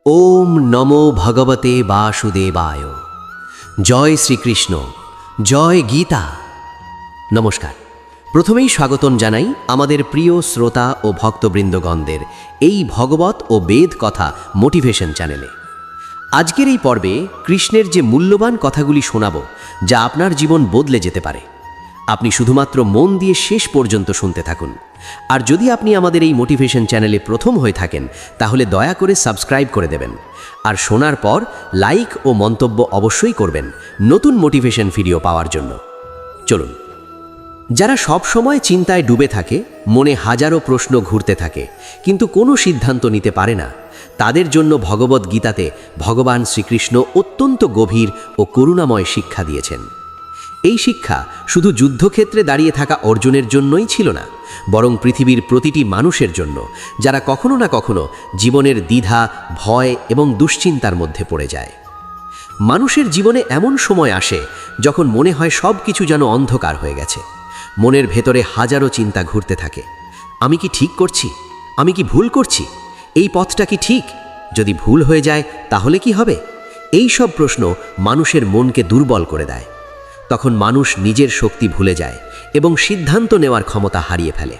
ওম নমো ভগবতে বাসুদেবায়। জয় শ্রীকৃষ্ণ, জয় গীতা। নমস্কার। প্রথমেই স্বাগতম জানাই আমাদের প্রিয় শ্রোতা ও ভক্তবৃন্দগণদের এই ভগবত ও বেদ কথা মোটিভেশন চ্যানেলে। আজকের এই পর্বে কৃষ্ণের যে মূল্যবান কথাগুলি শোনাব, যা আপনার জীবন বদলে যেতে পারে। আপনি শুধুমাত্র মন দিয়ে শেষ পর্যন্ত শুনতে থাকুন। আর যদি আপনি আমাদের এই মোটিভেশন চ্যানেলে প্রথম হয়ে থাকেন, তাহলে দয়া করে সাবস্ক্রাইব করে দেবেন। আর শোনার পর লাইক ও মন্তব্য অবশ্যই করবেন নতুন মোটিভেশন ভিডিও পাওয়ার জন্য। চলুন। যারা সব সময় চিন্তায় ডুবে থাকে, মনে হাজারো প্রশ্ন ঘুরতে থাকে, কিন্তু কোনো সিদ্ধান্ত নিতে পারে না, তাদের জন্য ভগবদ গীতাতে ভগবান শ্রীকৃষ্ণ অত্যন্ত গভীর ও করুণাময় শিক্ষা দিয়েছেন। এই শিক্ষা শুধু যুদ্ধক্ষেত্রে দাঁড়িয়ে থাকা অর্জুনের জন্যই ছিল না, বরং পৃথিবীর প্রতিটি মানুষের জন্য, যারা কখনো না কখনো জীবনের দ্বিধা, ভয় এবং দুশ্চিন্তার মধ্যে পড়ে যায়। মানুষের জীবনে এমন সময় আসে যখন মনে হয় সব কিছু যেন অন্ধকার হয়ে গেছে। মনের ভেতরে হাজারো চিন্তা ঘুরতে থাকে। আমি কি ঠিক করছি? আমি কি ভুল করছি? এই পথটা কি ঠিক? যদি ভুল হয়ে যায় তাহলে কি হবে? এই সব প্রশ্ন মানুষের মনকে দুর্বল করে দেয়। তখন মানুষ নিজের শক্তি ভুলে যায় এবং সিদ্ধান্ত নেওয়ার ক্ষমতা হারিয়ে ফেলে।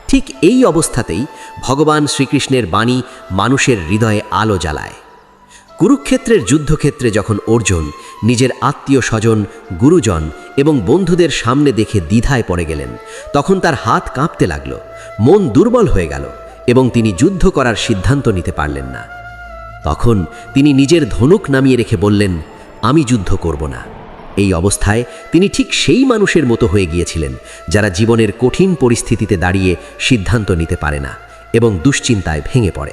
ঠিক এই অবস্থাতেই ভগবান শ্রীকৃষ্ণের বাণী মানুষের হৃদয়ে আলো জ্বালায়। কুরুক্ষেত্রের যুদ্ধক্ষেত্রে যখন অর্জুন নিজের আত্মীয় স্বজন, গুরুজন এবং বন্ধুদের সামনে দেখে দ্বিধায় পড়ে গেলেন, তখন তার হাত কাঁপতে লাগল, মন দুর্বল হয়ে গেল এবং তিনি যুদ্ধ করার সিদ্ধান্ত নিতে পারলেন না। তখন তিনি নিজের ধনুক নামিয়ে রেখে বললেন, আমি যুদ্ধ করব না। এই অবস্থায় তিনি ঠিক সেই মানুষের মতো হয়ে গিয়েছিলেন যারা জীবনের কঠিন পরিস্থিতিতে দাঁড়িয়ে সিদ্ধান্ত নিতে পারে না এবং দুশ্চিন্তায় ভেঙে পড়ে।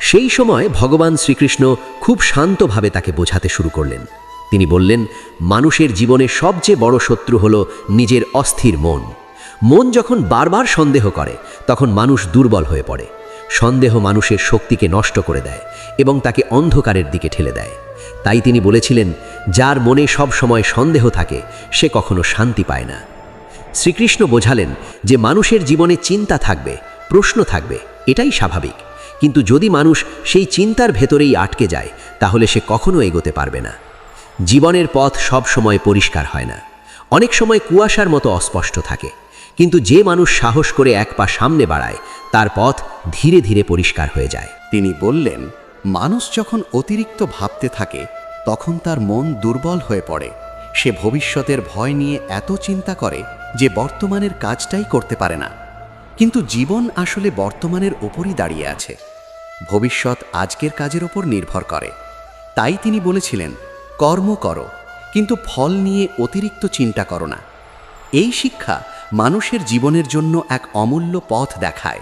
সেই সময় ভগবান শ্রীকৃষ্ণ খুব শান্তভাবে তাকে বোঝাতে শুরু করলেন। তিনি বললেন, মানুষের জীবনে সবচেয়ে বড় শত্রু হলো নিজের অস্থির মন। মন যখন বারবার সন্দেহ করে, তখন মানুষ দুর্বল হয়ে পড়ে। সন্দেহ মানুষের শক্তিকে নষ্ট করে দেয় এবং তাকে অন্ধকারের দিকে ঠেলে দেয়। তাই তিনি বলেছিলেন, যার মনে সব সময় সন্দেহ থাকে, সে কখনো শান্তি পায় না। শ্রীকৃষ্ণ বোঝালেন যে মানুষের জীবনে চিন্তা থাকবে, প্রশ্ন থাকবে, এটাই স্বাভাবিক। কিন্তু যদি মানুষ সেই চিন্তার ভেতরেই আটকে যায়, তাহলে সে কখনো এগোতে পারবে না। জীবনের পথ সব সময় পরিষ্কার হয় না। অনেক সময় কুয়াশার মতো অস্পষ্ট থাকে। কিন্তু যে মানুষ সাহস করে এক পা সামনে বাড়ায়, তার পথ ধীরে ধীরে পরিষ্কার হয়ে যায়। তিনি বললেন, মানুষ যখন অতিরিক্ত ভাবতে থাকে, তখন তার মন দুর্বল হয়ে পড়ে। সে ভবিষ্যতের ভয় নিয়ে এত চিন্তা করে যে বর্তমানের কাজটাই করতে পারে না। কিন্তু জীবন আসলে বর্তমানের ওপরই দাঁড়িয়ে আছে। ভবিষ্যৎ আজকের কাজের ওপর নির্ভর করে। তাই তিনি বলেছিলেন, কর্ম করো, কিন্তু ফল নিয়ে অতিরিক্ত চিন্তা করো না। এই শিক্ষা মানুষের জীবনের জন্য এক অমূল্য পথ দেখায়।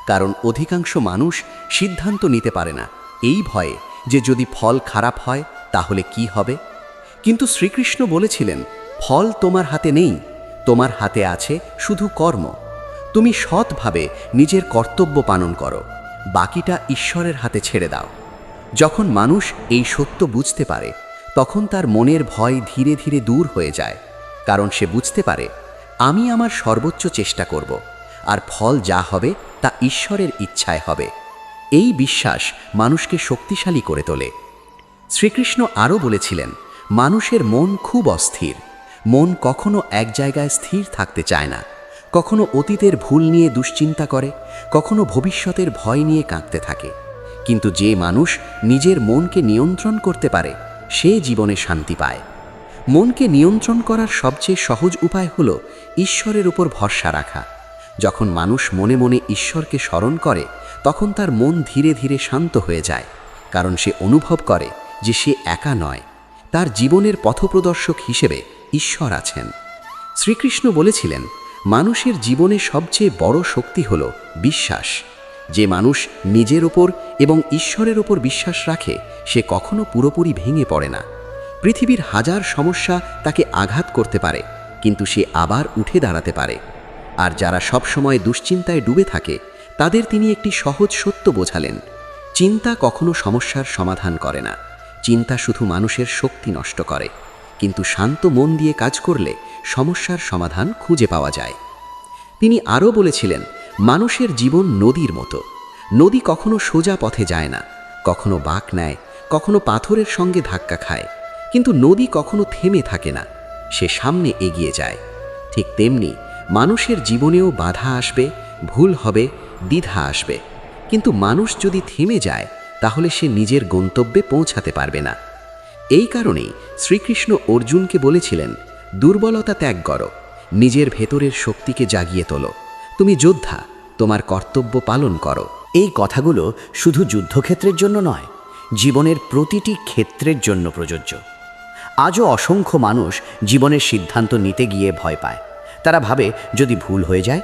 কারণ অধিকাংশ মানুষ সিদ্ধান্ত নিতে পারে না, এই ভয়ে যে যদি ফল খারাপ হয় তাহলে কি হবে। কিন্তু শ্রীকৃষ্ণ বলেছিলেন, ফল তোমার হাতে নেই, তোমার হাতে আছে শুধু কর্ম। তুমি সৎভাবে নিজের কর্তব্য পালন করো, বাকিটা ঈশ্বরের হাতে ছেড়ে দাও। যখন মানুষ এই সত্য বুঝতে পারে, তখন তার মনের ভয় ধীরে ধীরে দূর হয়ে যায়। কারণ সে বুঝতে পারে, আমি আমার সর্বোচ্চ চেষ্টা করব, আর ফল যা হবে তা ঈশ্বরের ইচ্ছায় হবে। এই বিশ্বাস মানুষকে শক্তিশালী করে তোলে। শ্রীকৃষ্ণ আরও বলেছিলেন, মানুষের মন খুব অস্থির। মন কখনো এক জায়গায় স্থির থাকতে চায় না। কখনো অতীতের ভুল নিয়ে দুশ্চিন্তা করে, কখনো ভবিষ্যতের ভয় নিয়ে কাঁদতে থাকে। কিন্তু যে মানুষ নিজের মনকে নিয়ন্ত্রণ করতে পারে, সে জীবনে শান্তি পায়। মনকে নিয়ন্ত্রণ করার সবচেয়ে সহজ উপায় হল ঈশ্বরের উপর ভরসা রাখা। যখন মানুষ মনে মনে ঈশ্বরকে স্মরণ করে, তখন তার মন ধীরে ধীরে শান্ত হয়ে যায়। কারণ সে অনুভব করে যে সে একা নয়, তার জীবনের পথপ্রদর্শক হিসেবে ঈশ্বর আছেন। শ্রীকৃষ্ণ বলেছিলেন, মানুষের জীবনে সবচেয়ে বড় শক্তি হল বিশ্বাস। যে মানুষ নিজের ওপর এবং ঈশ্বরের ওপর বিশ্বাস রাখে, সে কখনো পুরোপুরি ভেঙে পড়ে না। পৃথিবীর হাজার সমস্যা তাকে আঘাত করতে পারে, কিন্তু সে আবার উঠে দাঁড়াতে পারে। আর যারা সবসময় দুশ্চিন্তায় ডুবে থাকে, তাদের তিনি একটি সহজ সত্য বোঝালেন, চিন্তা কখনো সমস্যার সমাধান করে না। চিন্তা শুধু মানুষের শক্তি নষ্ট করে। কিন্তু শান্ত মন দিয়ে কাজ করলে সমস্যার সমাধান খুঁজে পাওয়া যায়। তিনি আরও বলেছিলেন, মানুষের জীবন নদীর মতো। নদী কখনো সোজা পথে যায় না, কখনো বাঁক নেয়, কখনো পাথরের সঙ্গে ধাক্কা খায়, কিন্তু নদী কখনো থেমে থাকে না, সে সামনে এগিয়ে যায়। ঠিক তেমনি মানুষের জীবনেও বাধা আসবে, ভুল হবে, দ্বিধা আসবে, কিন্তু মানুষ যদি থেমে যায় তাহলে সে নিজের গন্তব্যে পৌঁছাতে পারবে না। এই কারণেই শ্রীকৃষ্ণ অর্জুনকে বলেছিলেন, দুর্বলতা ত্যাগ করো, নিজের ভেতরের শক্তিকে জাগিয়ে তোলো, তুমি যোদ্ধা, তোমার কর্তব্য পালন করো। এই কথাগুলো শুধু যুদ্ধক্ষেত্রের জন্য নয়, জীবনের প্রতিটি ক্ষেত্রের জন্য প্রযোজ্য। আজও অসংখ্য মানুষ জীবনের সিদ্ধান্ত নিতে গিয়ে ভয় পায়। তারা ভাবে যদি ভুল হয়ে যায়,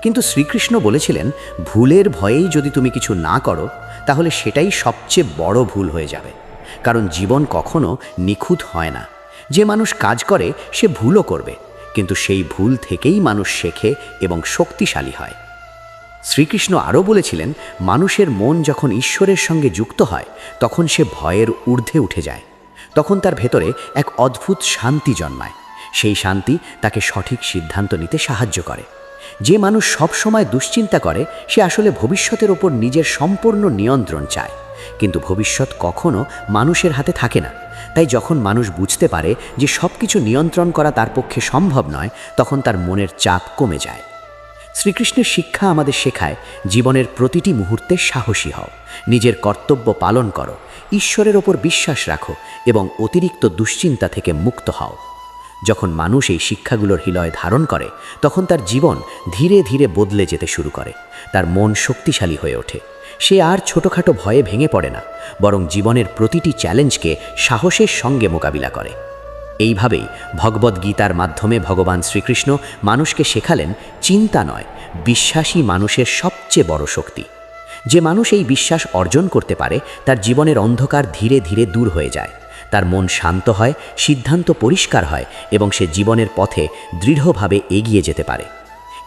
কিন্তু শ্রীকৃষ্ণ বলেছিলেন, ভুলের ভয়েই যদি তুমি কিছু না করো তাহলে সেটাই সবচেয়ে বড় ভুল হয়ে যাবে। কারণ জীবন কখনো নিখুঁত হয় না। যে মানুষ কাজ করে সে ভুলও করবে, কিন্তু সেই ভুল থেকেই মানুষ শেখে এবং শক্তিশালী হয়। শ্রীকৃষ্ণ আরও বলেছিলেন, মানুষের মন যখন ঈশ্বরের সঙ্গে যুক্ত হয় তখন সে ভয়ের ঊর্ধ্বে উঠে যায়। তখন তার ভেতরে এক অদ্ভুত শান্তি জন্মায়। সেই শান্তি তাকে সঠিক সিদ্ধান্ত নিতে সাহায্য করে। যে মানুষ সব সময় দুশ্চিন্তা করে সে আসলে ভবিষ্যতের ওপর নিজের সম্পূর্ণ নিয়ন্ত্রণ চায়, কিন্তু ভবিষ্যৎ কখনো মানুষের হাতে থাকে না। তাই যখন মানুষ বুঝতে পারে যে সব কিছু নিয়ন্ত্রণ করা তার পক্ষে সম্ভব নয়, তখন তার মনের চাপ কমে যায়। শ্রীকৃষ্ণের শিক্ষা আমাদের শেখায়, জীবনের প্রতিটি মুহূর্তে সাহসী হও, নিজের কর্তব্য পালন করো, ঈশ্বরের ওপর বিশ্বাস রাখো এবং অতিরিক্ত দুশ্চিন্তা থেকে মুক্ত হও। যখন মানুষ এই শিক্ষাগুলোর হৃদয় ধারণ করে তখন তার জীবন ধীরে ধীরে বদলে যেতে শুরু করে। তার মন শক্তিশালী হয়ে ওঠে। সে আর ছোটোখাটো ভয়ে ভেঙে পড়ে না, বরং জীবনের প্রতিটি চ্যালেঞ্জকে সাহসের সঙ্গে মোকাবিলা করে। এইভাবেই ভগবদ্গীতার মাধ্যমে ভগবান শ্রীকৃষ্ণ মানুষকে শেখালেন, চিন্তা নয়, বিশ্বাসী মানুষের সবচেয়ে বড় শক্তি। যে মানুষ এই বিশ্বাস অর্জন করতে পারে তার জীবনের অন্ধকার ধীরে ধীরে দূর হয়ে যায়, তার মন শান্ত হয়, সিদ্ধান্ত পরিষ্কার হয় এবং সে জীবনের পথে দৃঢ়ভাবে এগিয়ে যেতে পারে।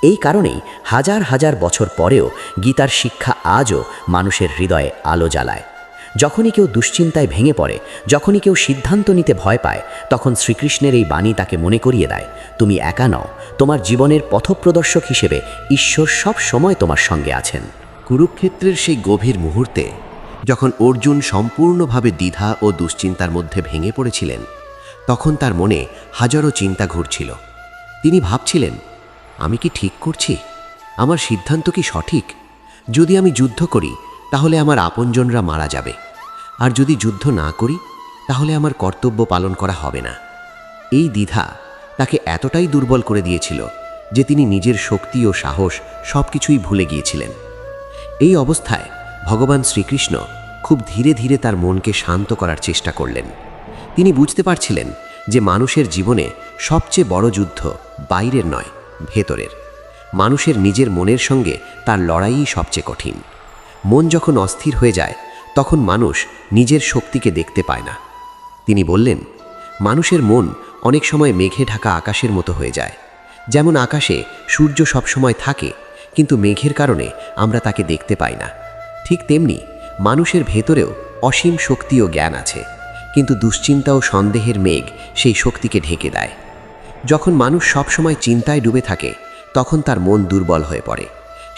এই কারণেই হাজার হাজার বছর পরেও গীতার শিক্ষা আজও মানুষের হৃদয়ে আলো জ্বালায়। যখনই কেউ দুশ্চিন্তায় ভেঙে পড়ে, যখনই কেউ সিদ্ধান্ত নিতে ভয় পায়, তখন শ্রীকৃষ্ণের এই বাণী তাকে মনে করিয়ে দেয়, তুমি একা নও, তোমার জীবনের পথপ্রদর্শক হিসেবে ঈশ্বর সব সময় তোমার সঙ্গে আছেন। কুরুক্ষেত্রের সেই গভীর মুহূর্তে যখন অর্জুন সম্পূর্ণভাবে দ্বিধা ও দুশ্চিন্তার মধ্যে ভেঙে পড়েছিলেন, তখন তার মনে হাজারো চিন্তা ঘুরছিল। তিনি ভাবছিলেন, আমি কি ঠিক করছি? আমার সিদ্ধান্ত কি সঠিক? যদি আমি যুদ্ধ করি তাহলে আমার আপনজনরা মারা যাবে, আর যদি যুদ্ধ না করি তাহলে আমার কর্তব্য পালন করা হবে না। এই দ্বিধা তাকে এতটাই দুর্বল করে দিয়েছিল যে তিনি নিজের শক্তি ও সাহস সব কিছুই ভুলে গিয়েছিলেন। এই অবস্থায় ভগবান শ্রীকৃষ্ণ খুব ধীরে ধীরে তার মনকে শান্ত করার চেষ্টা করলেন। তিনি বুঝতে পারছিলেন যে মানুষের জীবনে সবচেয়ে বড় যুদ্ধ বাইরের নয়, ভেতরের। মানুষের নিজের মনের সঙ্গে তার লড়াইই সবচেয়ে কঠিন। মন যখন অস্থির হয়ে যায় তখন মানুষ নিজের শক্তিকে দেখতে পায় না। তিনি বললেন, মানুষের মন অনেক সময় মেঘে ঢাকা আকাশের মতো হয়ে যায়। যেমন আকাশে সূর্য সবসময় থাকে, কিন্তু মেঘের কারণে আমরা তাকে দেখতে পাই না, ঠিক তেমনি মানুষের ভেতরেও অসীম শক্তি ও জ্ঞান আছে, কিন্তু দুশ্চিন্তা ও সন্দেহের মেঘ সেই শক্তিকে ঢেকে দেয়। যখন মানুষ সবসময় চিন্তায় ডুবে থাকে তখন তার মন দুর্বল হয়ে পড়ে।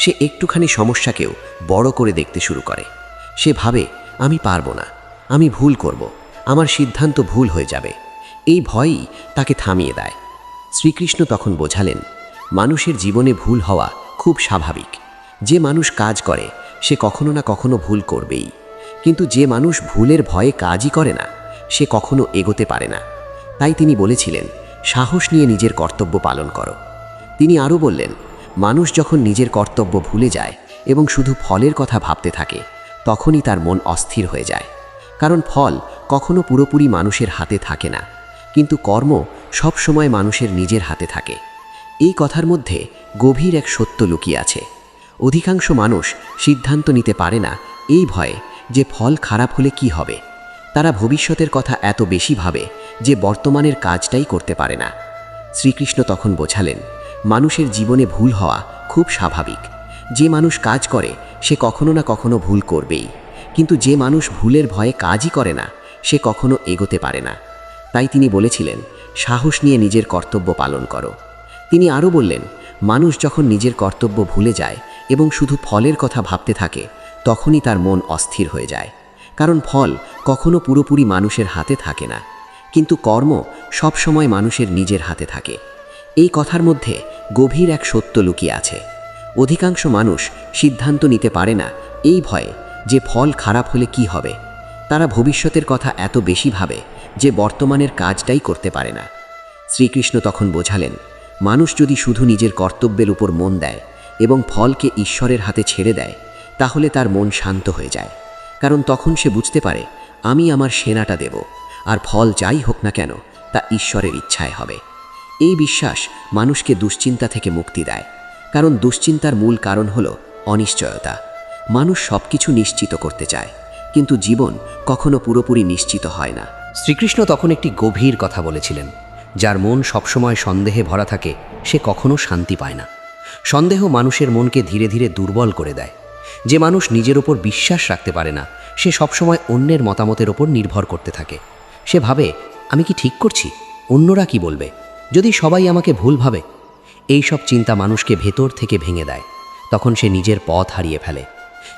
সে একটুখানি সমস্যাকেও বড় করে দেখতে শুরু করে। সে ভাবে, আমি পারবো না, আমি ভুল করব, আমার সিদ্ধান্ত ভুল হয়ে যাবে। এই ভয়ই তাকে থামিয়ে দেয়। শ্রীকৃষ্ণ তখন বোঝালেন, মানুষের জীবনে ভুল হওয়া খুব স্বাভাবিক। যে মানুষ কাজ করে সে কখনো না কখনো ভুল করবেই, কিন্তু যে মানুষ ভুলের ভয়ে কাজই করে না সে কখনো এগোতে পারে না। তাই তিনি বলেছিলেন, সাহস নিয়ে নিজের কর্তব্য পালন করো। তিনি আরও বললেন, মানুষ যখন নিজের কর্তব্য ভুলে যায় এবং শুধু ফলের কথা ভাবতে থাকে তখনই তার মন অস্থির হয়ে যায়। কারণ ফল কখনো পুরোপুরি মানুষের হাতে থাকে না, কিন্তু কর্ম সব সময় মানুষের নিজের হাতে থাকে। এই কথার মধ্যে গভীর এক সত্য লুকিয়ে আছে। অধিকাংশ মানুষ সিদ্ধান্ত নিতে পারে না এই ভয়ে যে ফল খারাপ হলে কি হবে। তারা ভবিষ্যতের কথা এত বেশি ভাবে যে বর্তমানের কাজটাই করতে পারে না। শ্রীকৃষ্ণ তখন বোঝালেন, মানুষের জীবনে ভুল হওয়া খুব স্বাভাবিক। যে মানুষ কাজ করে সে কখনো না কখনো ভুল করবেই, কিন্তু যে মানুষ ভুলের ভয়ে কাজই করে না সে কখনো এগোতে পারে না। তাই তিনি বলেছিলেন, সাহস নিয়ে নিজের কর্তব্য পালন করো। তিনি আরও বললেন, মানুষ যখন নিজের কর্তব্য ভুলে যায় এবং শুধু ফলের কথা ভাবতে থাকে তখনই তার মন অস্থির হয়ে যায়। কারণ ফল কখনো পুরোপুরি মানুষের হাতে থাকে না, কিন্তু কর্ম সবসময় মানুষের নিজের হাতে থাকে। এই কথার মধ্যে গভীর এক সত্য লুকিয়ে আছে। অধিকাংশ মানুষ সিদ্ধান্ত নিতে পারে না এই ভয়ে যে ফল খারাপ হলে কি হবে। তারা ভবিষ্যতের কথা এত বেশি ভাবে যে বর্তমানের কাজটাই করতে পারে না। শ্রীকৃষ্ণ তখন বোঝালেন, মানুষ যদি শুধু নিজের কর্তব্যের উপর মন দেয় এবং ফলকে ঈশ্বরের হাতে ছেড়ে দেয়, তাহলে তার মন শান্ত হয়ে যায়। কারণ তখন সে বুঝতে পারে, আমি আমার সেনাটা দেব, আর ফল যাই হোক না কেন তা ঈশ্বরের ইচ্ছায় হবে। এই বিশ্বাস মানুষকে দুশ্চিন্তা থেকে মুক্তি দেয়, কারণ দুশ্চিন্তার মূল কারণ হলো অনিশ্চয়তা। মানুষ সব কিছু নিশ্চিত করতে চায়, কিন্তু জীবন কখনো পুরোপুরি নিশ্চিত হয় না। শ্রীকৃষ্ণ তখন একটি গভীর কথা বলেছিলেন, যার মন সবসময় সন্দেহে ভরা থাকে সে কখনো শান্তি পায় না। সন্দেহ মানুষের মনকে ধীরে ধীরে দুর্বল করে দেয়। যে মানুষ নিজের ওপর বিশ্বাস রাখতে পারে না, সে সবসময় অন্যের মতামতের ওপর নির্ভর করতে থাকে। সে ভাবে, আমি কি ঠিক করছি? অন্যরা কি বলবে? যদি সবাই আমাকে ভুল ভাবে? এই সব চিন্তা মানুষকে ভেতর থেকে ভেঙে দেয়। তখন সে নিজের পথ হারিয়ে ফেলে।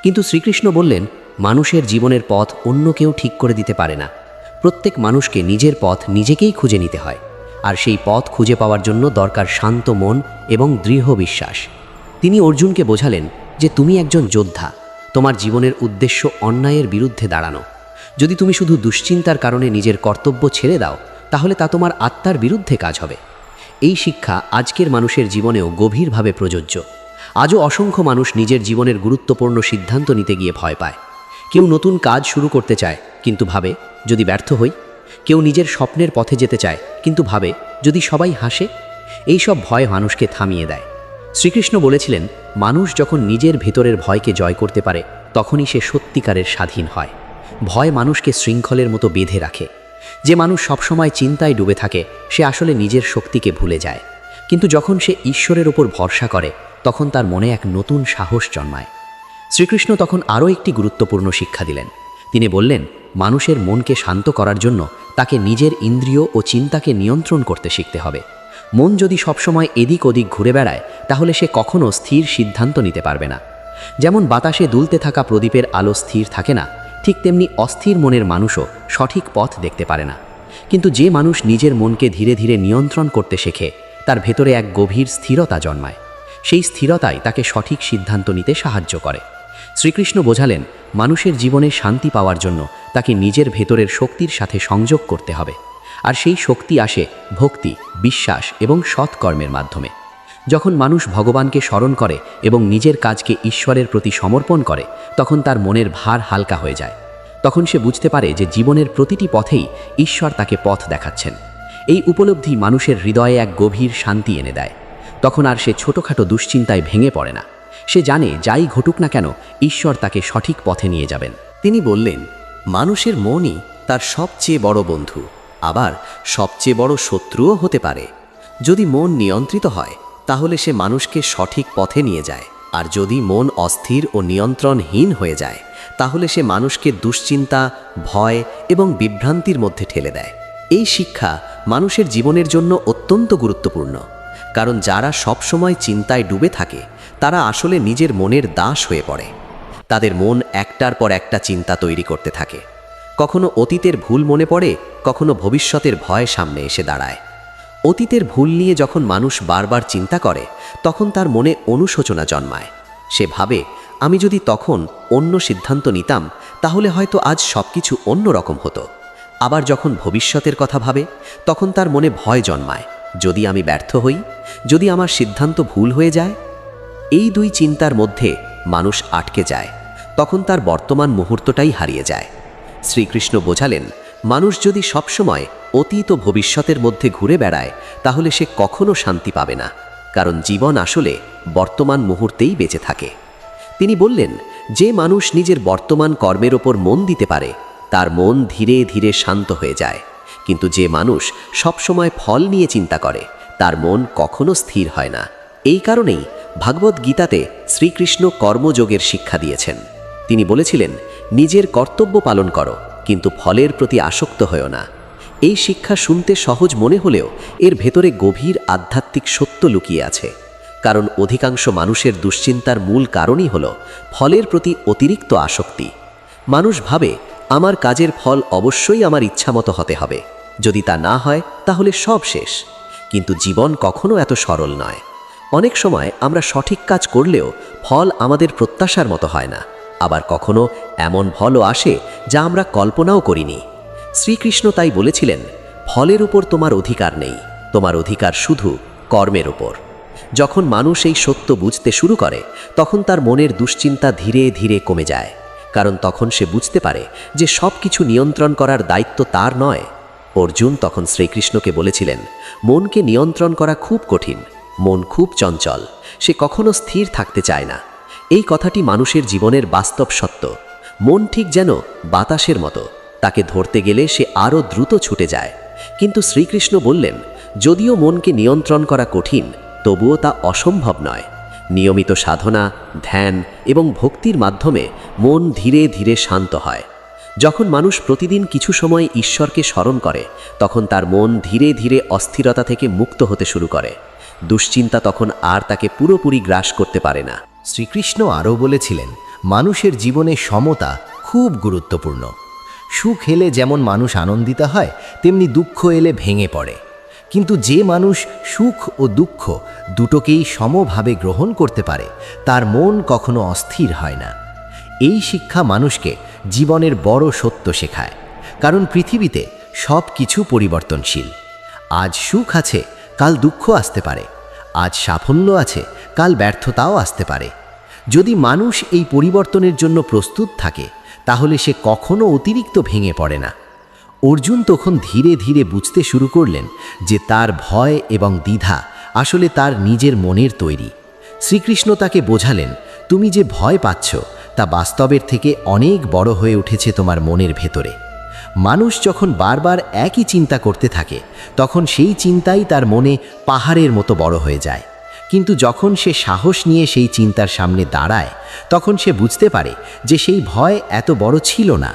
কিন্তু শ্রীকৃষ্ণ বললেন, মানুষের জীবনের পথ অন্য কেউ ঠিক করে দিতে পারে না। প্রত্যেক মানুষকে নিজের পথ নিজেকেই খুঁজে নিতে হয়, আর সেই পথ খুঁজে পাওয়ার জন্য দরকার শান্ত মন এবং দৃঢ় বিশ্বাস। তিনি অর্জুনকে বোঝালেন যে তুমি একজন যোদ্ধা, তোমার জীবনের উদ্দেশ্য অন্যায়ের বিরুদ্ধে দাঁড়ানো। যদি তুমি শুধু দুশ্চিন্তার কারণে নিজের কর্তব্য ছেড়ে দাও, তাহলে তা তোমার আত্মার বিরুদ্ধে কাজ হবে। এই শিক্ষা আজকের মানুষের জীবনেও গভীরভাবে প্রযোজ্য। আজও অসংখ্য মানুষ নিজের জীবনের গুরুত্বপূর্ণ সিদ্ধান্ত নিতে গিয়ে ভয় পায়। কেউ নতুন কাজ শুরু করতে চায়, কিন্তু ভাবে যদি ব্যর্থ হই। কেউ নিজের স্বপ্নের পথে যেতে চায়, কিন্তু ভাবে যদি সবাই হাসে। এই সব ভয় মানুষকে থামিয়ে দেয়। শ্রীকৃষ্ণ বলেছিলেন, মানুষ যখন নিজের ভেতরের ভয়কে জয় করতে পারে, তখনই সে সত্যিকারের স্বাধীন হয়। ভয় মানুষকে শৃঙ্খলের মতো বেঁধে রাখে। যে মানুষ সবসময় চিন্তায় ডুবে থাকে, সে আসলে নিজের শক্তিকে ভুলে যায়। কিন্তু যখন সে ঈশ্বরের ওপর ভরসা করে, তখন তার মনে এক নতুন সাহস জন্মায়। শ্রীকৃষ্ণ তখন আরও একটি গুরুত্বপূর্ণ শিক্ষা দিলেন। তিনি বললেন, মানুষের মনকে শান্ত করার জন্য তাকে নিজের ইন্দ্রিয় ও চিন্তাকে নিয়ন্ত্রণ করতে শিখতে হবে। মন যদি সবসময় এদিক ওদিক ঘুরে বেড়ায়, তাহলে সে কখনো স্থির সিদ্ধান্ত নিতে পারবে না। যেমন বাতাসে দুলতে থাকা প্রদীপের আলো স্থির থাকে না, ঠিক তেমনি অস্থির মনের মানুষও সঠিক পথ দেখতে পারে না। কিন্তু যে মানুষ নিজের মনকে ধীরে ধীরে নিয়ন্ত্রণ করতে শেখে, তার ভেতরে এক গভীর স্থিরতা জন্মায়। সেই স্থিরতাই তাকে সঠিক সিদ্ধান্ত নিতে সাহায্য করে। শ্রীকৃষ্ণ বোঝালেন, মানুষের জীবনে শান্তি পাওয়ার জন্য তাকে নিজের ভেতরের শক্তির সাথে সংযোগ করতে হবে। আর সেই শক্তি আসে ভক্তি, বিশ্বাস এবং সৎকর্মের মাধ্যমে। যখন মানুষ ভগবানকে স্মরণ করে এবং নিজের কাজকে ঈশ্বরের প্রতি সমর্পণ করে, তখন তার মনের ভার হালকা হয়ে যায়। তখন সে বুঝতে পারে যে জীবনের প্রতিটি পথেই ঈশ্বর তাকে পথ দেখাচ্ছেন। এই উপলব্ধি মানুষের হৃদয়ে এক গভীর শান্তি এনে দেয়। তখন আর সে ছোটোখাটো দুশ্চিন্তায় ভেঙে পড়ে না। সে জানে যাই ঘটুক না কেন, ঈশ্বর তাকে সঠিক পথে নিয়ে যাবেন। তিনি বললেন, মানুষের মনই তার সবচেয়ে বড় বন্ধু, আবার সবচেয়ে বড় শত্রুও হতে পারে। যদি মন নিয়ন্ত্রিত হয়, তাহলে সে মানুষকে সঠিক পথে নিয়ে যায়। আর যদি মন অস্থির ও নিয়ন্ত্রণহীন হয়ে যায়, তাহলে সে মানুষকে দুশ্চিন্তা, ভয় এবং বিভ্রান্তির মধ্যে ঠেলে দেয়। এই শিক্ষা মানুষের জীবনের জন্য অত্যন্ত গুরুত্বপূর্ণ, কারণ যারা সবসময় চিন্তায় ডুবে থাকে, তারা আসলে নিজের মনের দাস হয়ে পড়ে। তাদের মন একটার পর একটা চিন্তা তৈরি করতে থাকে। কখনো অতীতের ভুল মনে পড়ে, কখনো ভবিষ্যতের ভয় সামনে এসে দাঁড়ায়। অতীতের ভুল নিয়ে যখন মানুষ বারবার চিন্তা করে, তখন তার মনে অনুশোচনা জন্মায়। সে ভাবে, আমি যদি তখন অন্য সিদ্ধান্ত নিতাম, তাহলে হয়তো আজ সব কিছু অন্যরকম হতো। আবার যখন ভবিষ্যতের কথা ভাবে, তখন তার মনে ভয় জন্মায়, যদি আমি ব্যর্থ হই, যদি আমার সিদ্ধান্ত ভুল হয়ে যায়। এই দুই চিন্তার মধ্যে মানুষ আটকে যায়। তখন তার বর্তমান মুহূর্তটাই হারিয়ে যায়। শ্রীকৃষ্ণ বোঝালেন, মানুষ যদি সবসময় অতীত ও ভবিষ্যতের মধ্যে ঘুরে বেড়ায়, তাহলে সে কখনো শান্তি পাবে না, কারণ জীবন আসলে বর্তমান মুহূর্তেই বেঁচে থাকে। তিনি বললেন, যে মানুষ নিজের বর্তমান কর্মের ওপর মন দিতে পারে, তার মন ধীরে ধীরে শান্ত হয়ে যায়। কিন্তু যে মানুষ সবসময় ফল নিয়ে চিন্তা করে, তার মন কখনো স্থির হয় না। এই কারণেই ভাগবত গীতাতে শ্রীকৃষ্ণ কর্মযোগের শিক্ষা দিয়েছেন। তিনি বলেছিলেন, নিজের কর্তব্য পালন করো, কিন্তু ফলের প্রতি আসক্ত হয়ো না। এই শিক্ষা শুনতে সহজ মনে হলেও এর ভেতরে গভীর আধ্যাত্মিক সত্য লুকিয়ে আছে। কারণ অধিকাংশ মানুষের দুশ্চিন্তার মূল কারণই হল ফলের প্রতি অতিরিক্ত আসক্তি। মানুষ ভাবে, আমার কাজের ফল অবশ্যই আমার ইচ্ছামতো হতে হবে, যদি তা না হয় তাহলে সব শেষ। কিন্তু জীবন কখনো এত সরল নয়। অনেক সময় আমরা সঠিক কাজ করলেও ফল আমাদের প্রত্যাশার মতো হয় না, আবার কখনো এমন ফলও আসে যা আমরা কল্পনাও করিনি। শ্রীকৃষ্ণ তাই বলেছিলেন, ফলের উপর তোমার অধিকার নেই, তোমার অধিকার শুধু কর্মের উপর। যখন মানুষ এই সত্য বুঝতে শুরু করে তখন তার মনের দুশ্চিন্তা ধীরে ধীরে কমে যায়, কারণ তখন সে বুঝতে পারে যে সব কিছু নিয়ন্ত্রণ করার দায়িত্ব তার নয়। অর্জুন তখন শ্রীকৃষ্ণকে বলেছিলেন, মনকে নিয়ন্ত্রণ করা খুব কঠিন, মন খুব চঞ্চল, সে কখনো স্থির থাকতে চায় না। এই কথাটি মানুষের জীবনের বাস্তব সত্য। মন ঠিক যেন বাতাসের মতো, তাকে ধরতে গেলে সে আরও দ্রুত ছুটে যায়। কিন্তু শ্রীকৃষ্ণ বললেন, যদিও মনকে নিয়ন্ত্রণ করা কঠিন, তবুও তা অসম্ভব নয়। নিয়মিত সাধনা, ধ্যান এবং ভক্তির মাধ্যমে মন ধীরে ধীরে শান্ত হয়। যখন মানুষ প্রতিদিন কিছু সময় ঈশ্বরকে স্মরণ করে তখন তার মন ধীরে ধীরে অস্থিরতা থেকে মুক্ত হতে শুরু করে। দুশ্চিন্তা তখন আর তাকে পুরোপুরি গ্রাস করতে পারে না। শ্রীকৃষ্ণ আরও বলেছিলেন, মানুষের জীবনে সমতা খুব গুরুত্বপূর্ণ। সুখ এলে যেমন মানুষ আনন্দিত হয়, তেমনি দুঃখ এলে ভেঙে পড়ে। কিন্তু যে মানুষ সুখ ও দুঃখ দুটোকেই সমভাবে গ্রহণ করতে পারে, তার মন কখনো অস্থির হয় না। এই শিক্ষা মানুষকে জীবনের বড় সত্য শেখায়, কারণ পৃথিবীতে সব কিছু পরিবর্তনশীল। আজ সুখ আছে, কাল দুঃখ আসতে পারে। আজ সাফল্য আছে, কাল ব্যর্থতাও আসতে পারে। যদি মানুষ এই পরিবর্তনের জন্য প্রস্তুত থাকে তাহলে সে কখনো অতিরিক্ত ভেঙে পড়ে না। অর্জুন তখন ধীরে ধীরে বুঝতে শুরু করলেন যে তার ভয় এবং দ্বিধা আসলে তার নিজের মনের তৈরি। শ্রীকৃষ্ণ তাকে বোঝালেন, তুমি যে ভয় পাচ্ছ তা বাস্তবের থেকে অনেক বড় হয়ে উঠেছে তোমার মনের ভেতরে। মানুষ যখন বারবার একই চিন্তা করতে থাকে তখন সেই চিন্তাই তার মনে পাহাড়ের মতো বড় হয়ে যায়। কিন্তু যখন সে সাহস নিয়ে সেই চিন্তার সামনে দাঁড়ায় তখন সে বুঝতে পারে যে সেই ভয় এত বড় ছিল না।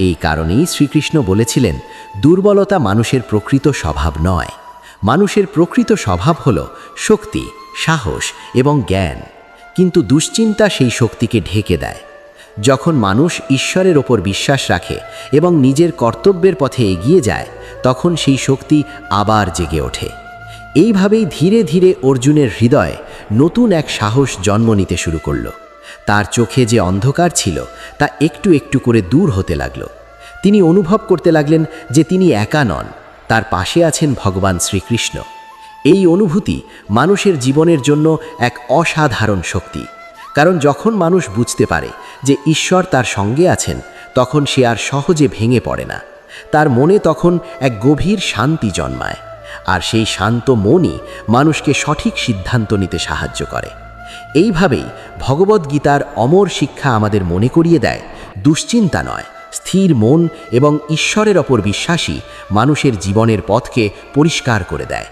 এই কারণেই শ্রীকৃষ্ণ বলেছিলেন, দুর্বলতা মানুষের প্রকৃত স্বভাব নয়। মানুষের প্রকৃত স্বভাব হল শক্তি, সাহস এবং জ্ঞান, কিন্তু দুশ্চিন্তা সেই শক্তিকে ঢেকে দেয়। যখন মানুষ ঈশ্বরের ওপর বিশ্বাস রাখে এবং নিজের কর্তব্যের পথে এগিয়ে যায় তখন সেই শক্তি আবার জেগে ওঠে। এইভাবেই ধীরে ধীরে অর্জুনের হৃদয়ে নতুন এক সাহস জন্ম নিতে শুরু করল। তার চোখে যে অন্ধকার ছিল তা একটু একটু করে দূর হতে লাগল। তিনি অনুভব করতে লাগলেন যে তিনি একা নন, তার পাশে আছেন ভগবান শ্রীকৃষ্ণ। এই অনুভূতি মানুষের জীবনের জন্য এক অসাধারণ শক্তি, কারণ যখন মানুষ বুঝতে পারে যে ঈশ্বর তার সঙ্গে আছেন তখন সে আর সহজে ভেঙে পড়ে না। তার মনে তখন এক গভীর শান্তি জন্মায়, আর সেই শান্ত মনই মানুষকে সঠিক সিদ্ধান্ত নিতে সাহায্য করে। এইভাবেই ভগবদ্গীতার অমর শিক্ষা আমাদের মনে করিয়ে দেয়, দুশ্চিন্তা নয়, স্থির মন এবং ঈশ্বরের ওপর বিশ্বাসী মানুষের জীবনের পথকে পরিষ্কার করে দেয়।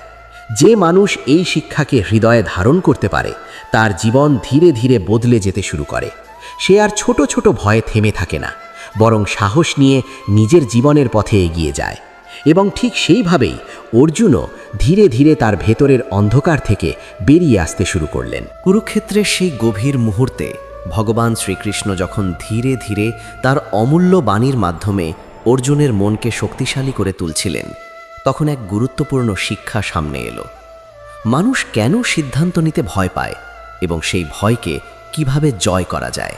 যে মানুষ এই শিক্ষাকে হৃদয়ে ধারণ করতে পারে তার জীবন ধীরে ধীরে বদলে যেতে শুরু করে। সে আর ছোট ছোট ভয়ে থেমে থাকে না, বরং সাহস নিয়ে নিজের জীবনের পথে এগিয়ে যায়। এবং ঠিক সেইভাবেই অর্জুনও ধীরে ধীরে তার ভেতরের অন্ধকার থেকে বেরিয়ে আসতে শুরু করলেন। কুরুক্ষেত্রের সেই গভীর মুহূর্তে ভগবান শ্রীকৃষ্ণ যখন ধীরে ধীরে তার অমূল্য বাণীর মাধ্যমে অর্জুনের মনকে শক্তিশালী করে তুলছিলেন তখন এক গুরুত্বপূর্ণ শিক্ষা সামনে এলো। মানুষ কেন সিদ্ধান্ত নিতে ভয় পায় এবং সেই ভয়কে কিভাবে জয় করা যায়।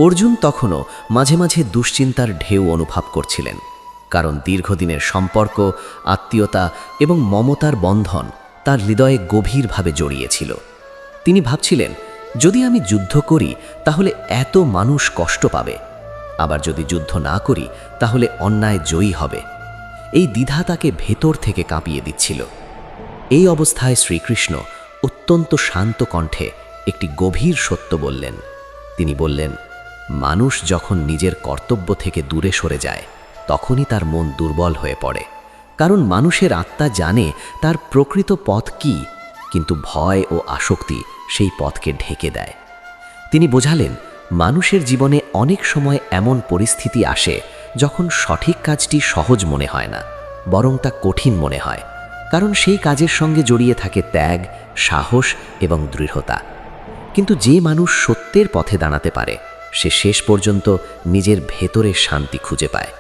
অর্জুন তখনও মাঝে মাঝে দুশ্চিন্তার ঢেউ অনুভব করছিলেন, কারণ দীর্ঘদিনের সম্পর্ক, আত্মীয়তা এবং মমতার বন্ধন তার হৃদয়ে গভীরভাবে জড়িয়েছিল। তিনি ভাবছিলেন, যদি আমি যুদ্ধ করি তাহলে এত মানুষ কষ্ট পাবে, আবার যদি যুদ্ধ না করি তাহলে অন্যায় জয়ী হবে। এই দ্বিধা তাকে ভেতর থেকে কাঁপিয়ে দিচ্ছিল। এই অবস্থায় শ্রীকৃষ্ণ অত্যন্ত শান্ত কণ্ঠে একটি গভীর সত্য বললেন। তিনি বললেন, মানুষ যখন নিজের কর্তব্য থেকে দূরে সরে যায় তখনই তার মন দুর্বল হয়ে পড়ে, কারণ মানুষের আত্মা জানে তার প্রকৃত পথ কী, কিন্তু ভয় ও আসক্তি সেই পথকে ঢেকে দেয়। তিনি বোঝালেন, মানুষের জীবনে অনেক সময় এমন পরিস্থিতি আসে যখন সঠিক কাজটি সহজ মনে হয় না, বরং তা কঠিন মনে হয়, কারণ সেই কাজের সঙ্গে জড়িয়ে থাকে ত্যাগ, সাহস এবং দৃঢ়তা। কিন্তু যে মানুষ সত্যের পথে দাঁড়াতে পারে সে শেষ পর্যন্ত নিজের ভেতরে শান্তি খুঁজে পায়।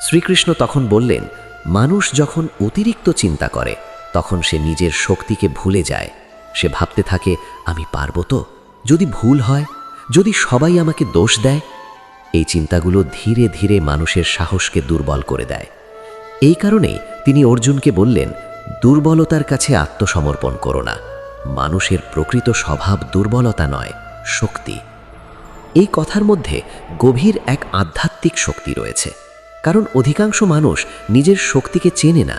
শ্রীকৃষ্ণ তখন বললেন, মানুষ যখন অতিরিক্ত চিন্তা করে তখন সে নিজের শক্তিকে ভুলে যায়। সে ভাবতে থাকে, আমি পারবো তো? যদি ভুল হয়, যদি সবাই আমাকে দোষ দেয়? এই চিন্তাগুলো ধীরে ধীরে মানুষের সাহসকে দুর্বল করে দেয়। এই কারণেই তিনি অর্জুনকে বললেন, দুর্বলতার কাছে আত্মসমর্পণ করো না। মানুষের প্রকৃত স্বভাব দুর্বলতা নয়, শক্তি। এই কথার মধ্যে গভীর এক আধ্যাত্মিক শক্তি রয়েছে। কারণ অধিকাংশ মানুষ নিজের শক্তিকে চেনে না।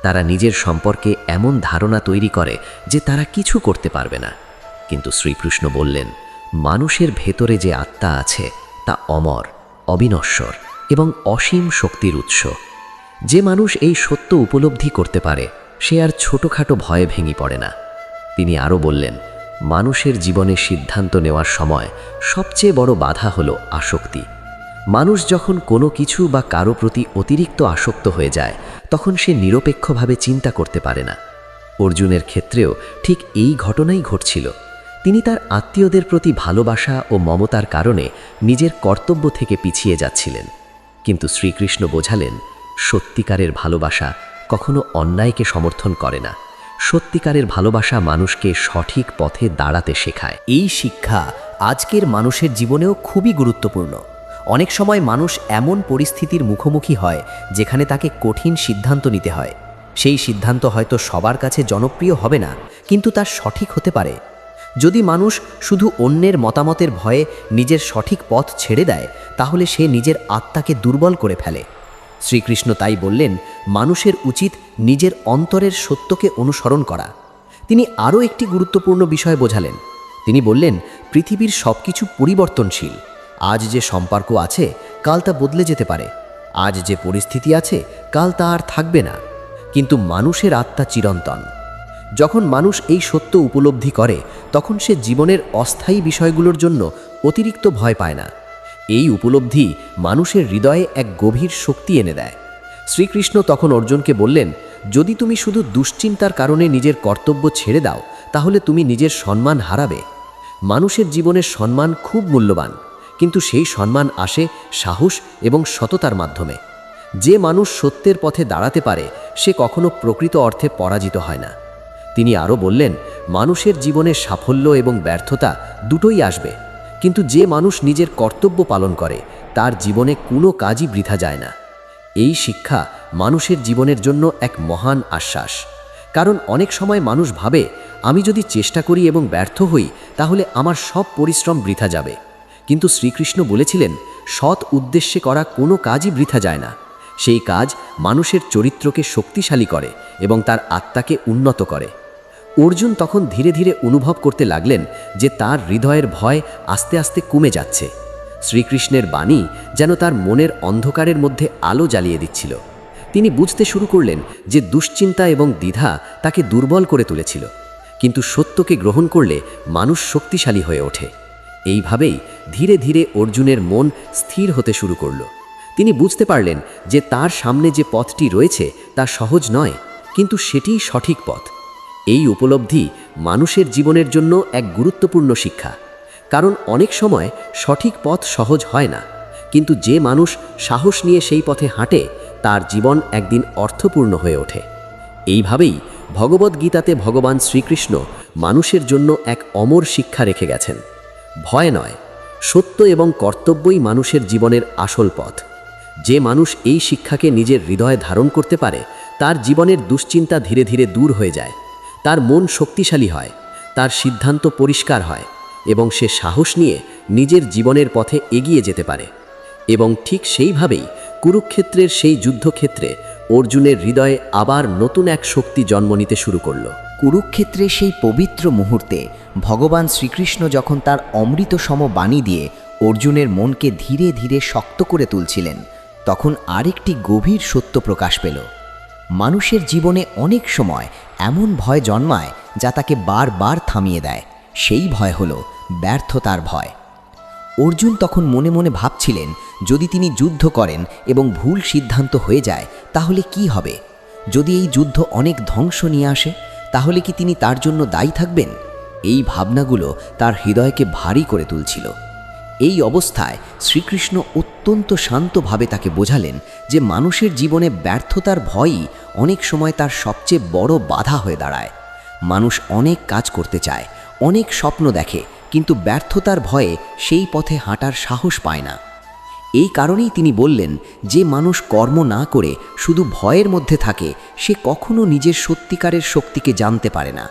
তারা নিজের সম্পর্কে এমন ধারণা তৈরি করে যে তারা কিছু করতে পারবে না। কিন্তু শ্রীকৃষ্ণ বললেন, মানুষের ভেতরে যে আত্মা আছে তা অমর, অবিনশ্বর এবং অসীম শক্তির উৎস। যে মানুষ এই সত্য উপলব্ধি করতে পারে সে আর ছোটখাটো ভয়ে ভেঙে পড়ে না। তিনি আরও বললেন, মানুষের জীবনে সিদ্ধান্ত নেওয়ার সময় সবচেয়ে বড় বাধা হলো আসক্তি। মানুষ যখন কোনো কিছু বা কারো প্রতি অতিরিক্ত আসক্ত হয়ে যায় তখন সে নিরপেক্ষভাবে চিন্তা করতে পারে না। অর্জুনের ক্ষেত্রেও ঠিক এই ঘটনাই ঘটছিল। তিনি তার আত্মীয়দের প্রতি ভালোবাসা ও মমতার কারণে নিজের কর্তব্য থেকে পিছিয়ে যাচ্ছিলেন। কিন্তু শ্রীকৃষ্ণ বোঝালেন, সত্যিকারের ভালোবাসা কখনো অন্যায়কে সমর্থন করে না। সত্যিকারের ভালোবাসা মানুষকে সঠিক পথে দাঁড়াতে শেখায়। এই শিক্ষা আজকের মানুষের জীবনেও খুবই গুরুত্বপূর্ণ। অনেক সময় মানুষ এমন পরিস্থিতির মুখোমুখি হয় যেখানে তাকে কঠিন সিদ্ধান্ত নিতে হয়। সেই সিদ্ধান্ত হয়তো সবার কাছে জনপ্রিয় হবে না, কিন্তু তার সঠিক হতে পারে। যদি মানুষ শুধু অন্যের মতামতের ভয়ে নিজের সঠিক পথ ছেড়ে দেয় তাহলে সে নিজের আত্মাকে দুর্বল করে ফেলে। শ্রীকৃষ্ণ তাই বললেন, মানুষের উচিত নিজের অন্তরের সত্যকে অনুসরণ করা। তিনি আরও একটি গুরুত্বপূর্ণ বিষয় বোঝালেন। তিনি বললেন, পৃথিবীর সব কিছু পরিবর্তনশীল। আজ যে সম্পর্ক আছে কাল তা বদলে যেতে পারে। আজ যে পরিস্থিতি আছে কাল তা আর থাকবে না। কিন্তু মানুষের আত্মা চিরন্তন। যখন মানুষ এই সত্য উপলব্ধি করে তখন সে জীবনের অস্থায়ী বিষয়গুলোর জন্য অতিরিক্ত ভয় পায় না। এই উপলব্ধি মানুষের হৃদয়ে এক গভীর শক্তি এনে দেয়। শ্রীকৃষ্ণ তখন অর্জুনকে বললেন, যদি তুমি শুধু দুশ্চিন্তার কারণে নিজের কর্তব্য ছেড়ে দাও তাহলে তুমি নিজের সম্মান হারাবে। মানুষের জীবনের সম্মান খুব মূল্যবান, কিন্তু সেই সম্মান আসে সাহস এবং সততার মাধ্যমে। যে মানুষ সত্যের পথে দাঁড়াতে পারে সে কখনো প্রকৃত অর্থে পরাজিত হয় না। তিনি আরও বললেন, মানুষের জীবনে সাফল্য এবং ব্যর্থতা দুটোই আসবে, কিন্তু যে মানুষ নিজের কর্তব্য পালন করে তার জীবনে কোনো কাজই বৃথা যায় না। এই শিক্ষা মানুষের জীবনের জন্য এক মহান আশ্বাস। কারণ অনেক সময় মানুষ ভাবে, আমি যদি চেষ্টা করি এবং ব্যর্থ হই তাহলে আমার সব পরিশ্রম বৃথা যাবে। কিন্তু শ্রীকৃষ্ণ বলেছিলেন, সৎ উদ্দেশ্যে করা কোনো কাজই বৃথা যায় না। সেই কাজ মানুষের চরিত্রকে শক্তিশালী করে এবং তার আত্মাকে উন্নত করে। অর্জুন তখন ধীরে ধীরে অনুভব করতে লাগলেন যে তার হৃদয়ের ভয় আস্তে আস্তে কমে যাচ্ছে। শ্রীকৃষ্ণের বাণী যেন তার মনের অন্ধকারের মধ্যে আলো জ্বালিয়ে দিচ্ছিল। তিনি বুঝতে শুরু করলেন যে দুশ্চিন্তা এবং দ্বিধা তাকে দুর্বল করে তুলেছিল, কিন্তু সত্যকে গ্রহণ করলে মানুষ শক্তিশালী হয়ে ওঠে। এইভাবেই ধীরে ধীরে অর্জুনের মন স্থির হতে শুরু করল। তিনি বুঝতে পারলেন যে তার সামনে যে পথটি রয়েছে তা সহজ নয়, কিন্তু সেটিই সঠিক পথ। এই উপলব্ধি মানুষের জীবনের জন্য এক গুরুত্বপূর্ণ শিক্ষা। কারণ অনেক সময় সঠিক পথ সহজ হয় না, কিন্তু যে মানুষ সাহস নিয়ে সেই পথে হাঁটে তার জীবন একদিন অর্থপূর্ণ হয়ে ওঠে। এইভাবেই ভগবদ্গীতাতে ভগবান শ্রীকৃষ্ণ মানুষের জন্য এক অমর শিক্ষা রেখে গেছেন। ভয় নয়, সত্য এবং কর্তব্যই মানুষের জীবনের আসল পথ। যে মানুষ এই শিক্ষাকে নিজের হৃদয়ে ধারণ করতে পারে তার জীবনের দুশ্চিন্তা ধীরে ধীরে দূর হয়ে যায়, তার মন শক্তিশালী হয়, তার সিদ্ধান্ত পরিষ্কার হয় এবং সে সাহস নিয়ে নিজের জীবনের পথে এগিয়ে যেতে পারে। এবং ঠিক সেইভাবেই কুরুক্ষেত্রের সেই যুদ্ধক্ষেত্রে অর্জুনের হৃদয়ে আবার নতুন এক শক্তি জন্ম নিতে শুরু করল। কুরুক্ষেত্রে সেই পবিত্র মুহূর্তে ভগবান শ্রীকৃষ্ণ যখন তার অমৃতসম বাণী দিয়ে অর্জুনের মনকে ধীরে ধীরে শক্ত করে তুলছিলেন, তখন আরেকটি গভীর সত্য প্রকাশ পেল। মানুষের জীবনে অনেক সময় এমন ভয় জন্মায় যা তাকে বারবার থামিয়ে দেয়। সেই ভয় হলো ব্যর্থতার ভয়। অর্জুন তখন মনে মনে ভাবছিলেন, যদি তিনি যুদ্ধ করেন এবং ভুল সিদ্ধান্ত হয়ে যায় তাহলে কি হবে? যদি এই যুদ্ধ অনেক ধ্বংস নিয়ে আসে তাহলে কি তিনি তার জন্য দায়ী থাকবেন? এই ভাবনাগুলো তার হৃদয়কে ভারী করে তুলছিল। এই অবস্থায় শ্রীকৃষ্ণ অত্যন্ত শান্তভাবে তাকে বোঝালেন যে মানুষের জীবনে ব্যর্থতার ভয়ই অনেক সময় তার সবচেয়ে বড় বাধা হয়ে দাঁড়ায়। মানুষ অনেক কাজ করতে চায়, অনেক স্বপ্ন দেখে, কিন্তু ব্যর্থতার ভয়ে সেই পথে হাঁটার সাহস পায় না। এই কারণেই তিনি বললেন, যে মানুষ কর্ম না করে শুধু ভয়ের মধ্যে থাকে সে কখনো নিজের সত্যিকারের শক্তিকে জানতে পারে না।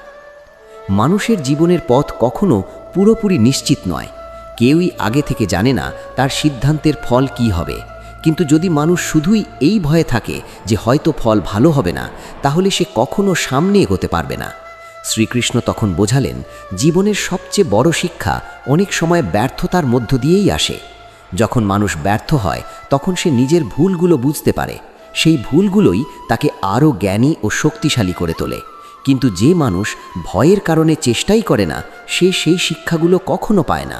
মানুষের জীবনের পথ কখনো পুরোপুরি নিশ্চিত নয়। কেউই আগে থেকে জানে না তার সিদ্ধান্তের ফল কী হবে। কিন্তু যদি মানুষ শুধুই এই ভয়ে থাকে যে হয়তো ফল ভালো হবে না, তাহলে সে কখনো সামনে এগোতে পারবে না। শ্রীকৃষ্ণ তখন বোঝালেন, জীবনের সবচেয়ে বড় শিক্ষা অনেক সময় ব্যর্থতার মধ্য দিয়েই আসে। যখন মানুষ ব্যর্থ হয় তখন সে নিজের ভুলগুলো বুঝতে পারে। সেই ভুলগুলোই তাকে আরও জ্ঞানী ও শক্তিশালী করে তোলে। কিন্তু যে মানুষ ভয়ের কারণে চেষ্টাই করে না, সে সেই শিক্ষাগুলো কখনো পায় না।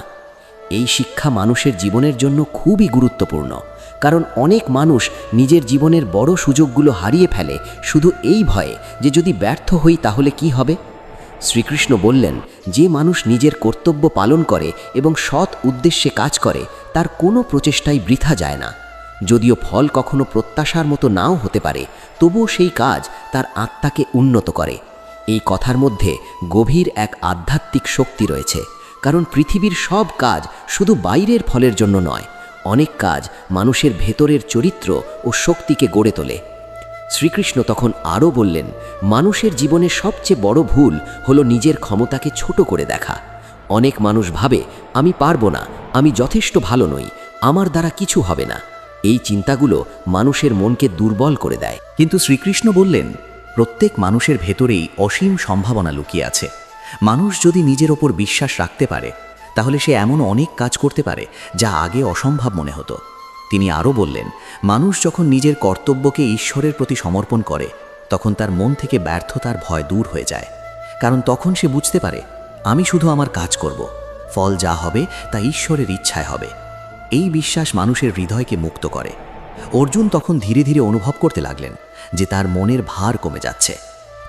এই শিক্ষা মানুষের জীবনের জন্য খুবই গুরুত্বপূর্ণ, কারণ অনেক মানুষ নিজের জীবনের বড় সুযোগগুলো হারিয়ে ফেলে শুধু এই ভয়ে যে যদি ব্যর্থ হই তাহলে কি হবে। শ্রীকৃষ্ণ বললেন, যে মানুষ নিজের কর্তব্য পালন করে এবং সৎ উদ্দেশ্যে কাজ করে তার কোনো প্রচেষ্টাই বৃথা যায় না। যদিও ফল কখনো প্রত্যাশার মতো নাও হতে পারে, তবুও সেই কাজ তার আত্মাকে উন্নত করে। এই কথার মধ্যে গভীর এক আধ্যাত্মিক শক্তি রয়েছে, কারণ পৃথিবীর সব কাজ শুধু বাইরের ফলের জন্য নয়, অনেক কাজ মানুষের ভেতরের চরিত্র ও শক্তিকে গড়ে তোলে। শ্রীকৃষ্ণ তখন আরও বললেন, মানুষের জীবনে সবচেয়ে বড় ভুল হলো নিজের ক্ষমতাকে ছোট করে দেখা। অনেক মানুষ ভাবে, আমি পারবো না, আমি যথেষ্ট ভালো নই, আমার দ্বারা কিছু হবে না। এই চিন্তাগুলো মানুষের মনকে দুর্বল করে দেয়। কিন্তু শ্রীকৃষ্ণ বললেন, প্রত্যেক মানুষের ভেতরেই অসীম সম্ভাবনা লুকিয়ে আছে। মানুষ যদি নিজের ওপর বিশ্বাস রাখতে পারে তাহলে সে এমন অনেক কাজ করতে পারে যা আগে অসম্ভব মনে হতো। তিনি আরও বললেন, মানুষ যখন নিজের কর্তব্যকে ঈশ্বরের প্রতি সমর্পণ করে তখন তার মন থেকে ব্যর্থতার ভয় দূর হয়ে যায়। কারণ তখন সে বুঝতে পারে, আমি শুধু আমার কাজ করব, ফল যা হবে তা ঈশ্বরের ইচ্ছায় হবে। এই বিশ্বাস মানুষের হৃদয়কে মুক্ত করে। অর্জুন তখন ধীরে ধীরে অনুভব করতে লাগলেন যে তার মনের ভার কমে যাচ্ছে।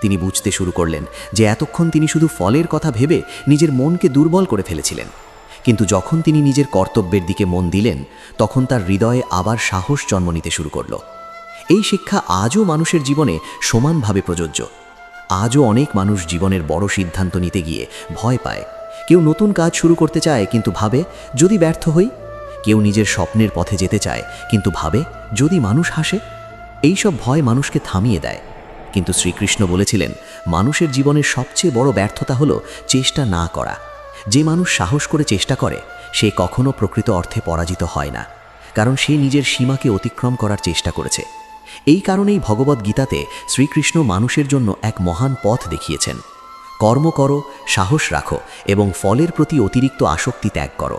তিনি বুঝতে শুরু করলেন যে এতক্ষণ তিনি শুধু ফলের কথা ভেবে নিজের মনকে দুর্বল করে ফেলেছিলেন। কিন্তু যখন তিনি নিজের কর্তব্যের দিকে মন দিলেন তখন তার হৃদয়ে আবার সাহস জন্ম নিতে শুরু করল। এই শিক্ষা আজও মানুষের জীবনে সমানভাবে প্রযোজ্য। আজও অনেক মানুষ জীবনের বড় সিদ্ধান্ত নিতে গিয়ে ভয় পায়। কেউ নতুন কাজ শুরু করতে চায় কিন্তু ভাবে, যদি ব্যর্থ হই। কেউ নিজের স্বপ্নের পথে যেতে চায় কিন্তু ভাবে, যদি মানুষ হাসে। এইসব ভয় মানুষকে থামিয়ে দেয়। কিন্তু শ্রীকৃষ্ণ বলেছিলেন, মানুষের জীবনের সবচেয়ে বড় ব্যর্থতা হলো চেষ্টা না করা। যে মানুষ সাহস করে চেষ্টা করে সে কখনো প্রকৃত অর্থে পরাজিত হয় না, কারণ সে নিজের সীমাকে অতিক্রম করার চেষ্টা করেছে। এই কারণেই ভগবদ্গীতাতে শ্রীকৃষ্ণ মানুষের জন্য এক মহান পথ দেখিয়েছেন। কর্ম করো, সাহস রাখো এবং ফলের প্রতি অতিরিক্ত আসক্তি ত্যাগ করো।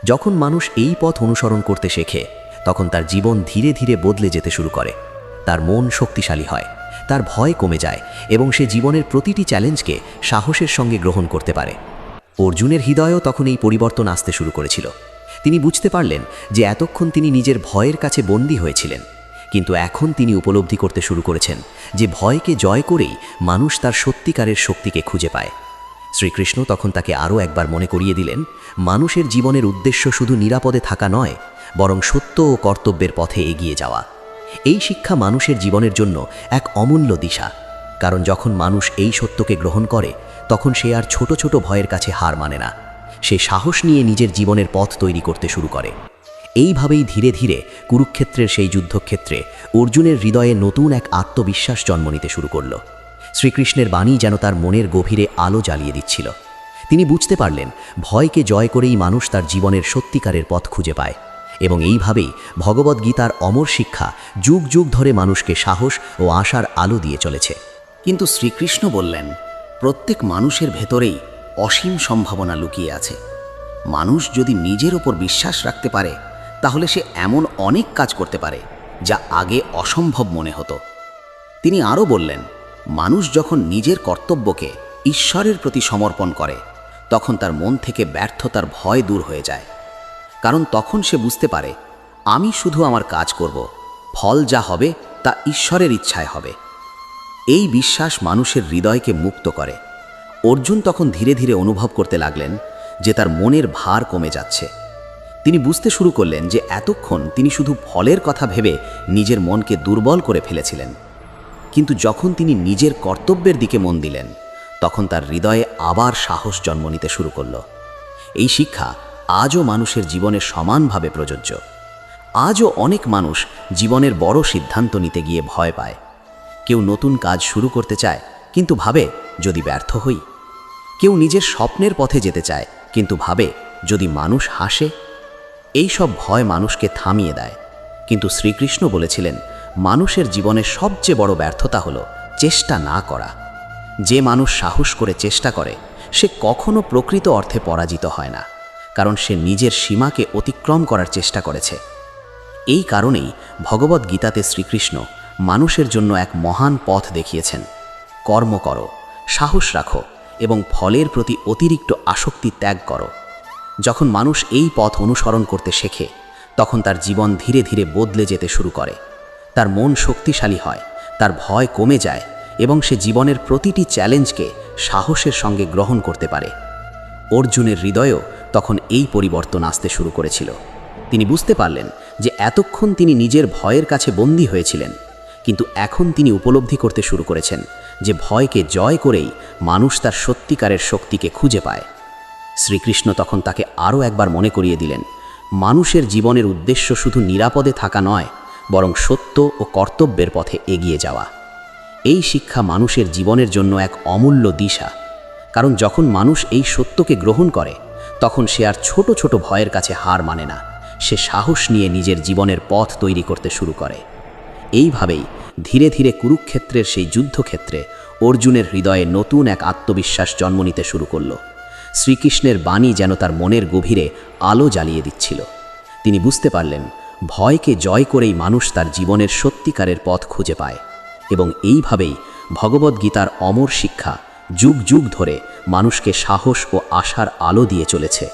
যখন মানুষ এই পথ অনুসরণ করতে শেখে তখন তার জীবন ধীরে ধীরে বদলে যেতে শুরু করে। তার মন শক্তিশালী হয়, তার ভয় কমে যায় এবং সে জীবনের প্রতিটি চ্যালেঞ্জকে সাহসের সঙ্গে গ্রহণ করতে পারে। অর্জুনের হৃদয়ও তখন এই পরিবর্তন আসতে শুরু করেছিল। তিনি বুঝতে পারলেন যে এতক্ষণ তিনি নিজের ভয়ের কাছে বন্দী হয়েছিলেন, কিন্তু এখন তিনি উপলব্ধি করতে শুরু করেছেন যে ভয়কে জয় করেই মানুষ তার সত্যিকারের শক্তিকে খুঁজে পায়। শ্রীকৃষ্ণ তখন তাকে আরও একবার মনে করিয়ে দিলেন, মানুষের জীবনের উদ্দেশ্য শুধু নিরাপদে থাকা নয়, বরং সত্য ও কর্তব্যের পথে এগিয়ে যাওয়া। এই শিক্ষা মানুষের জীবনের জন্য এক অমূল্য দিশা, কারণ যখন মানুষ এই সত্যকে গ্রহণ করে তখন সে আর ছোট ছোট ভয়ের কাছে হার মানে না। সে সাহস নিয়ে নিজের জীবনের পথ তৈরি করতে শুরু করে। এইভাবেই ধীরে ধীরে কুরুক্ষেত্রের সেই যুদ্ধক্ষেত্রে অর্জুনের হৃদয়ে নতুন এক আত্মবিশ্বাস জন্ম নিতে শুরু করল। শ্রীকৃষ্ণের বাণী যেন তার মনের গভীরে আলো জ্বালিয়ে দিচ্ছিল। তিনি বুঝতে পারলেন, ভয়কে জয় করেই মানুষ তার জীবনের সত্যিকারের পথ খুঁজে পায়। এবং এইভাবেই ভগবদ্গীতার অমর শিক্ষা যুগ যুগ ধরে মানুষকে সাহস ও আশার আলো দিয়ে চলেছে। কিন্তু শ্রীকৃষ্ণ বললেন, প্রত্যেক মানুষের ভেতরেই অসীম সম্ভাবনা লুকিয়ে আছে। মানুষ যদি নিজের ওপর বিশ্বাস রাখতে পারে তাহলে সে এমন অনেক কাজ করতে পারে যা আগে অসম্ভব মনে হতো। তিনি আরও বললেন, মানুষ যখন নিজের কর্তব্যকে ঈশ্বরের প্রতি সমর্পণ করে তখন তার মন থেকে ব্যর্থতার ভয় দূর হয়ে যায়। কারণ তখন সে বুঝতে পারে, আমি শুধু আমার কাজ করব, ফল যা হবে তা ঈশ্বরের ইচ্ছায় হবে। এই বিশ্বাস মানুষের হৃদয়কে মুক্ত করে। অর্জুন তখন ধীরে ধীরে অনুভব করতে লাগলেন যে তার মনের ভার কমে যাচ্ছে। তিনি বুঝতে শুরু করলেন যে এতক্ষণ তিনি শুধু ফলের কথা ভেবে নিজের মনকে দুর্বল করে ফেলেছিলেন। কিন্তু যখন তিনি নিজের কর্তব্যের দিকে মন দিলেন, তখন তার হৃদয়ে আবার সাহস জন্ম নিতে শুরু করল। এই শিক্ষা আজও মানুষের জীবনে সমানভাবে প্রযোজ্য। আজও অনেক মানুষ জীবনের বড় সিদ্ধান্ত নিতে গিয়ে ভয় পায়। কেউ নতুন কাজ শুরু করতে চায় কিন্তু ভাবে যদি ব্যর্থ হই। কেউ নিজের স্বপ্নের পথে যেতে চায় কিন্তু ভাবে যদি মানুষ হাসে। এই সব ভয় মানুষকে থামিয়ে দেয়। কিন্তু শ্রীকৃষ্ণ বলেছিলেন, মানুষের জীবনের সবচেয়ে বড় ব্যর্থতা হলো চেষ্টা না করা। যে মানুষ সাহস করে চেষ্টা করে সে কখনো প্রকৃত অর্থে পরাজিত হয় না, কারণ সে নিজের সীমাকে অতিক্রম করার চেষ্টা করেছে। এই কারণেই ভগবদ্গীতাতে শ্রীকৃষ্ণ মানুষের জন্য এক মহান পথ দেখিয়েছেন। কর্ম করো, সাহস রাখো এবং ফলের প্রতি অতিরিক্ত আসক্তি ত্যাগ করো। যখন মানুষ এই পথ অনুসরণ করতে শেখে, তখন তার জীবন ধীরে ধীরে বদলে যেতে শুরু করে। তার মন শক্তিশালী হয়, তার ভয় কমে যায় এবং সে জীবনের প্রতিটি চ্যালেঞ্জকে সাহসের সঙ্গে গ্রহণ করতে পারে। অর্জুনের হৃদয়েও তখন এই পরিবর্তন আসতে শুরু করেছিল। তিনি বুঝতে পারলেন যে এতক্ষণ তিনি নিজের ভয়ের কাছে বন্দী হয়েছিলেন, কিন্তু এখন তিনি উপলব্ধি করতে শুরু করেছেন যে ভয়কে জয় করেই মানুষ তার সত্যিকারের শক্তিকে খুঁজে পায়। শ্রীকৃষ্ণ তখন তাকে আরও একবার মনে করিয়ে দিলেন, মানুষের জীবনের উদ্দেশ্য শুধু নিরাপদে থাকা নয়, বরং সত্য ও কর্তব্যের পথে এগিয়ে যাওয়া। এই শিক্ষা মানুষের জীবনের জন্য এক অমূল্য দিশা, কারণ যখন মানুষ এই সত্যকে গ্রহণ করে, তখন সে আর ছোট ছোট ভয়ের কাছে হার মানে না। সে সাহস নিয়ে নিজের জীবনের পথ তৈরি করতে শুরু করে। এইভাবেই ধীরে ধীরে কুরুক্ষেত্রের সেই যুদ্ধক্ষেত্রে অর্জুনের হৃদয়ে নতুন এক আত্মবিশ্বাস জন্ম নিতে শুরু করল। শ্রীকৃষ্ণের বাণী যেন তার মনের গভীরে আলো জ্বালিয়ে দিচ্ছিল। তিনি বুঝতে পারলেন, ভয়কে জয় করেই মানুষ তার জীবনের সত্যিকারের পথ খুঁজে পায়। এবং এইভাবেই ভগবদ্গীতার অমর শিক্ষা যুগ যুগ ধরে মানুষকে সাহস ও আশার আলো দিয়ে চলেছে।